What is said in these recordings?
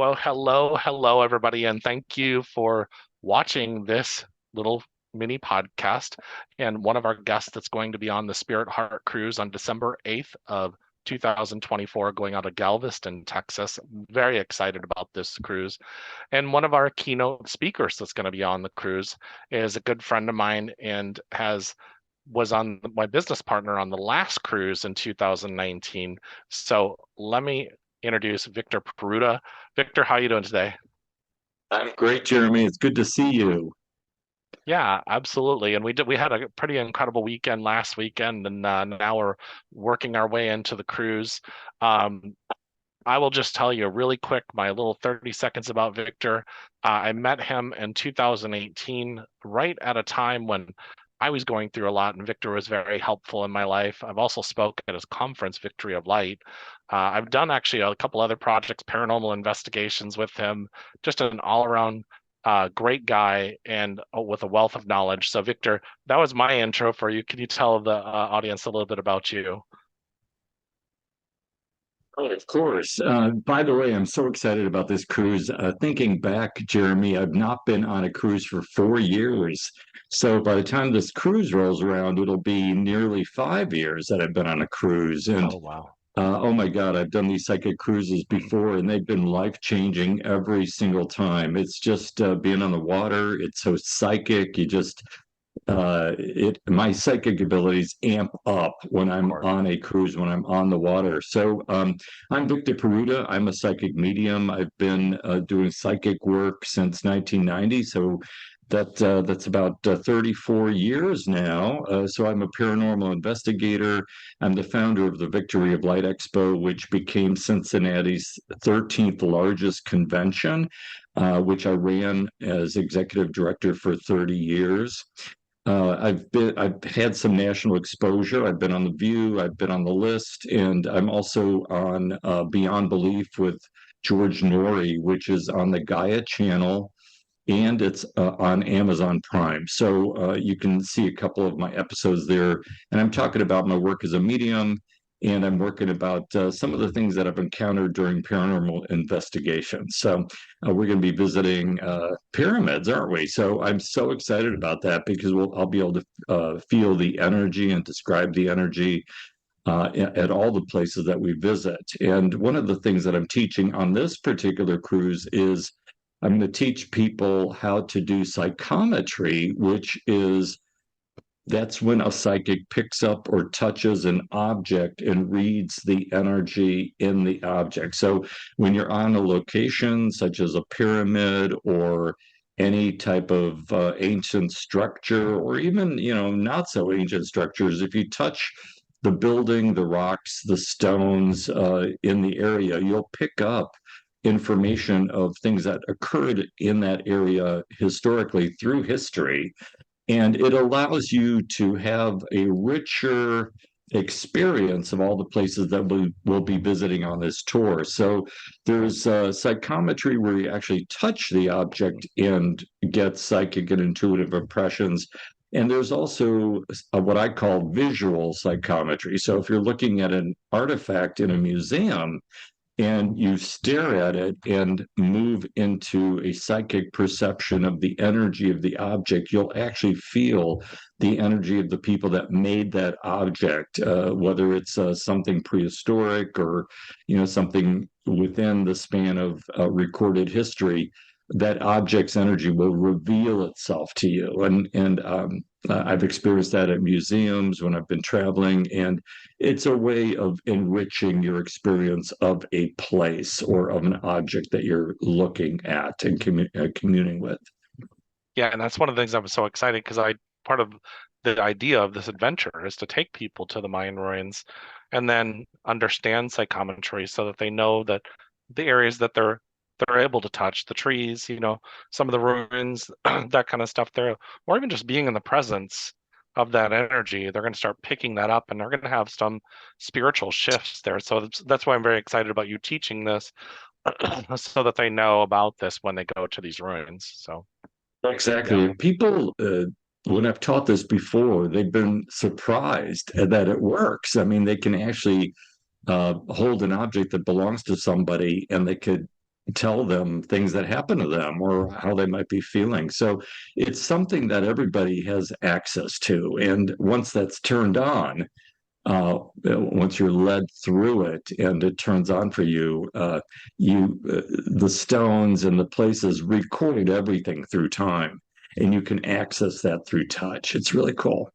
Well, hello, everybody, and thank you for watching this little mini podcast. And one of our guests that's going to be on the Spirit Heart Cruise on December 8th of 2024, going out of Galveston, Texas. Very excited about this cruise. And one of our keynote speakers that's going to be on the cruise is a good friend of mine and has was on my business partner on the last cruise in 2019. So let me introduce Victor Paruta. Victor, how are you doing today? I'm great, Jeremy. It's good to see you. Yeah, absolutely. And we had a pretty incredible weekend last weekend, and now we're working our way into the cruise. Um, I will just tell you really quick, my little 30 seconds about Victor. I met him in 2018, right at a time when I was going through a lot, and Victor was very helpful in my life. I've also spoke at his conference, Victory of Light. I've done actually a couple other projects, paranormal investigations with him, just an all-around great guy and with a wealth of knowledge. So, Victor, that was my intro for you. Can you tell the audience a little bit about you? Oh, of course. By the way, I'm so excited about this cruise. Thinking back, Jeremy, I've not been on a cruise for 4 years. So by the time this cruise rolls around, it'll be nearly 5 years that I've been on a cruise. And Oh, wow. oh my God, I've done these psychic cruises before, and they've been life-changing every single time. It's just being on the water. It's so psychic. You just it my psychic abilities amp up when Of I'm course. on a cruise, when I'm on the water. I'm Victor Paruta. I'm a psychic medium. I've been doing psychic work since 1990. So that's about 34 years now. So I'm a paranormal investigator. I'm the founder of the Victory of Light Expo, which became Cincinnati's 13th largest convention, which I ran as executive director for 30 years. I've had some national exposure. I've been on The View, I've been on The List, and I'm also on Beyond Belief with George Norrie, which is on the Gaia channel, and it's on Amazon Prime. So you can see a couple of my episodes there. And I'm talking about my work as a medium, and I'm working about some of the things that I've encountered during paranormal investigations. So we're going to be visiting pyramids, aren't we? So I'm so excited about that because I'll be able to feel the energy and describe the energy at all the places that we visit. And one of the things that I'm teaching on this particular cruise is I'm going to teach people how to do psychometry, which is that's when a psychic picks up or touches an object and reads the energy in the object. So when you're on a location such as a pyramid or any type of ancient structure, or even not so ancient structures, if you touch the building, the rocks, the stones in the area, you'll pick up information of things that occurred in that area historically through history, and it allows you to have a richer experience of all the places that we will be visiting on this tour. So there's psychometry where you actually touch the object and get psychic and intuitive impressions. And there's also what I call visual psychometry. So if you're looking at an artifact in a museum, and you stare at it and move into a psychic perception of the energy of the object, you'll actually feel the energy of the people that made that object, whether it's something prehistoric or something within the span of recorded history. That object's energy will reveal itself to you, and I've experienced that at museums when I've been traveling, and it's a way of enriching your experience of a place or of an object that you're looking at and communing with. Yeah, and that's one of the things I'm so excited because I part of the idea of this adventure is to take people to the Mayan ruins and then understand psychometry so that they know that the areas that they're able to touch, the trees, some of the ruins, that kind of stuff there, or even just being in the presence of that energy, they're going to start picking that up and they're going to have some spiritual shifts there. So that's why I'm very excited about you teaching this so that they know about this when they go to these ruins. So, yeah. Exactly. People, when I've taught this before, they've been surprised that it works. I mean, they can actually hold an object that belongs to somebody, and they could tell them things that happen to them or how they might be feeling. So it's something that everybody has access to. And once that's turned on, once you're led through it and it turns on for you, the stones and the places record everything through time, and you can access that through touch. It's really cool.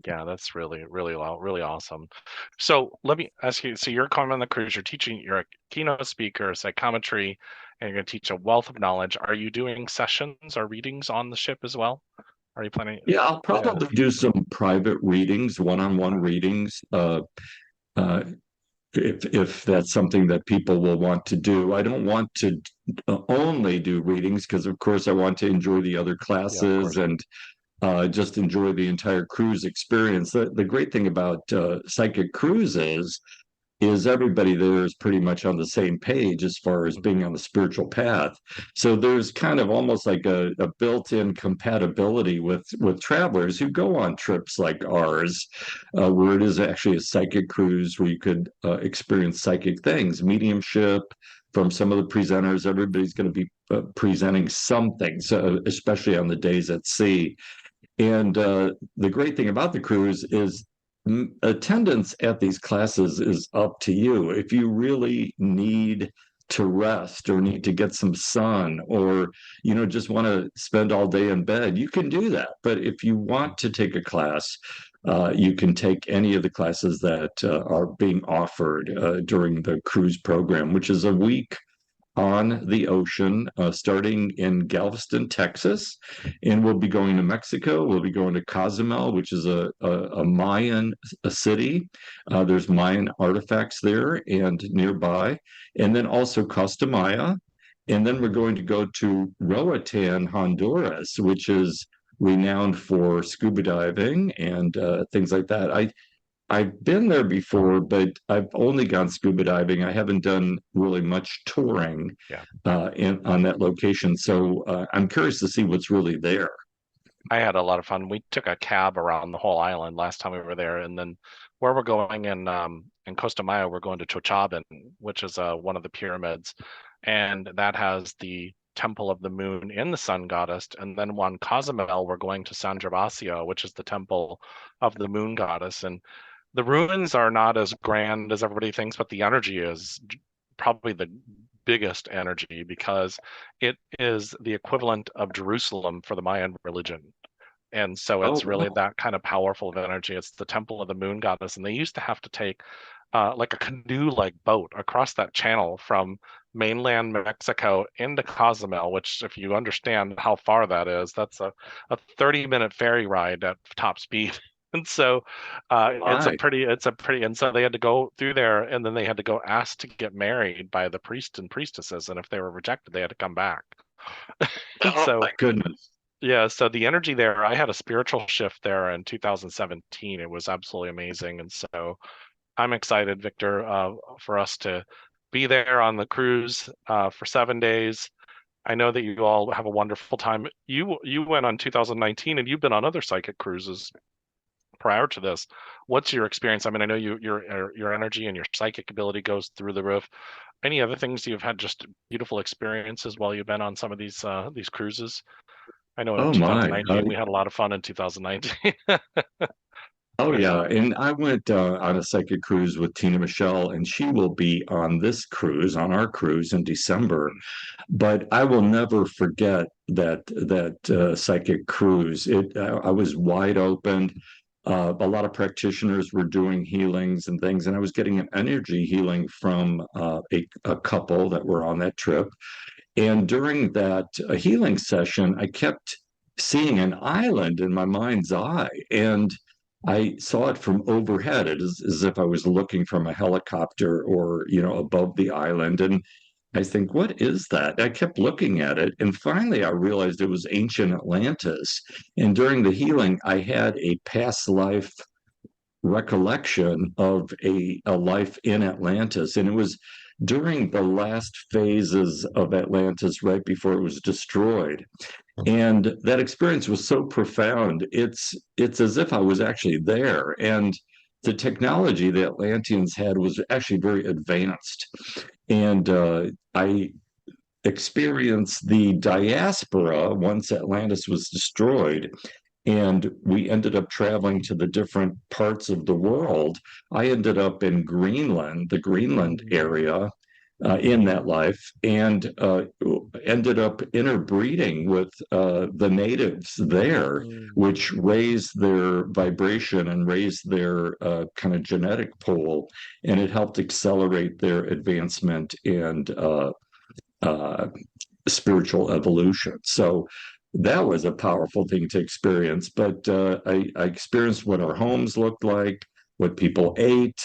Yeah, that's really awesome. So let me ask you, so you're coming on the cruise, you're a keynote speaker, psychometry, and you're going to teach a wealth of knowledge. Are you doing sessions or readings on the ship as well? Are you planning? Yeah, I'll Yeah, probably do some private readings, one-on-one readings. Uh, if that's something that people will want to do. I don't want to only do readings because, of course, I want to enjoy the other yeah, of classes course. and just enjoy the entire cruise experience. The great thing about psychic cruises is everybody there is pretty much on the same page as far as Mhm. being on the spiritual path. So there's kind of almost like a built-in compatibility with travelers who go on trips like ours, where it is actually a psychic cruise where you could experience psychic things, mediumship. From some of the presenters, everybody's going to be presenting something, so especially on the days at sea. And the great thing about the cruise is attendance at these classes is up to you. If you really need to rest or need to get some sun or just want to spend all day in bed, you can do that. But if you want to take a class, you can take any of the classes that are being offered during the cruise program, which is a week on the ocean, starting in Galveston, Texas, and we'll be going to Mexico. We'll be going to Cozumel, which is a Mayan city. There's Mayan artifacts there and nearby, and then also Costa Maya, and then we're going to go to Roatan, Honduras, which is renowned for scuba diving and things like that. I've been there before, but I've only gone scuba diving. I haven't done really much touring Yeah. on that location. So I'm curious to see what's really there. I had a lot of fun. We took a cab around the whole island last time we were there, and then where we're going in Costa Maya, we're going to Chochaban, which is one of the pyramids, and that has the temple of the moon and the sun goddess. And then on Cozumel, we're going to San Gervasio, which is the temple of the moon goddess. And the ruins are not as grand as everybody thinks, but the energy is probably the biggest energy because it is the equivalent of Jerusalem for the Mayan religion. And so Oh, it's really wow. that kind of powerful of energy. It's the temple of the moon goddess. And they used to have to take like a canoe-like boat across that channel from mainland Mexico into Cozumel, which if you understand how far that is, that's a 30-minute ferry ride at top speed. And so My. and so they had to go through there and then they had to go ask to get married by the priests and priestesses. And if they were rejected, they had to come back. And Oh, so my goodness. yeah, so the energy there, I had a spiritual shift there in 2017. It was absolutely amazing. And so I'm excited, Victor, for us to be there on the cruise for 7 days. I know that you all have a wonderful time. You went on 2019 and you've been on other psychic cruises prior to this. What's your experience? I mean, I know your energy and your psychic ability goes through the roof. Any other things you've had just beautiful experiences while you've been on some of these cruises? I know in Oh, my. 2019 we had a lot of fun in 2019. Oh yeah, and I went on a psychic cruise with Tina Michelle, and she will be on this cruise, on our cruise in December. But I will never forget that psychic cruise. I was wide open. A lot of practitioners were doing healings and things, and I was getting an energy healing from a couple that were on that trip. And during that healing session, I kept seeing an island in my mind's eye, and I saw it from overhead. It is as if I was looking from a helicopter or, above the island. And I think, what is that? I kept looking at it. And finally, I realized it was ancient Atlantis. And during the healing, I had a past life recollection of a life in Atlantis. And it was during the last phases of Atlantis, right before it was destroyed. And that experience was so profound. It's as if I was actually there. And the technology the Atlanteans had was actually very advanced. And I experience the diaspora once Atlantis was destroyed and we ended up traveling to the different parts of the world. I ended up in Greenland, the Greenland Mm, area, in that life, and ended up interbreeding with the natives there, mm, which raised their vibration and raised their kind of genetic pool, and it helped accelerate their advancement and uh, spiritual evolution. So that was a powerful thing to experience. But I experienced what our homes looked like, what people ate.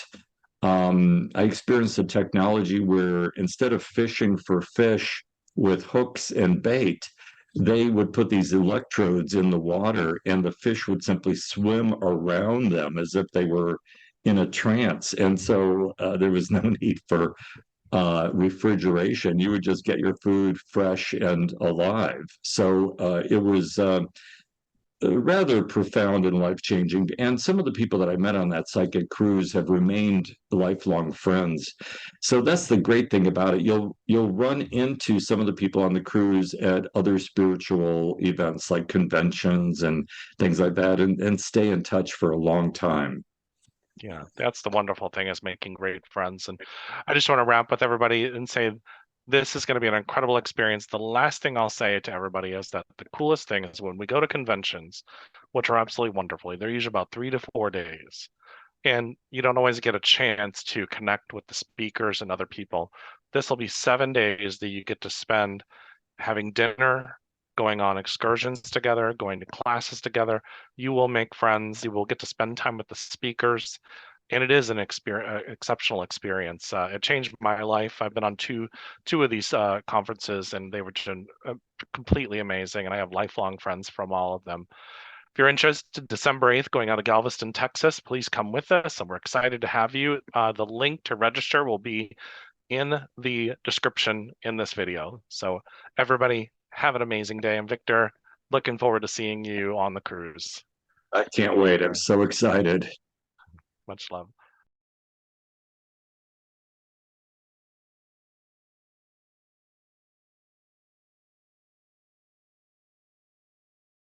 I experienced a technology where instead of fishing for fish with hooks and bait, they would put these electrodes in the water and the fish would simply swim around them as if they were in a trance. And so there was no need for refrigeration. You would just get your food fresh and alive. So it was rather profound and life changing. And some of the people that I met on that psychic cruise have remained lifelong friends. So that's the great thing about it. You'll run into some of the people on the cruise at other spiritual events like conventions and things like that, and stay in touch for a long time. yeah, that's the wonderful thing is making great friends. And I just want to wrap with everybody and say this is going to be an incredible experience. The last thing I'll say to everybody is that the coolest thing is when we go to conventions, which are absolutely wonderful, they're usually about 3 to 4 days. And you don't always get a chance to connect with the speakers and other people. This will be 7 days that you get to spend having dinner, going on excursions together, going to classes together. You will make friends. You will get to spend time with the speakers. And it is an exceptional experience. It changed my life. I've been on two of these conferences, and they were just completely amazing. And I have lifelong friends from all of them. If you're interested, December 8th, going out of Galveston, Texas, please come with us. And we're excited to have you. The link to register will be in the description in this video. So everybody have an amazing day. And Victor, looking forward to seeing you on the cruise. I can't wait. I'm so excited. Much love.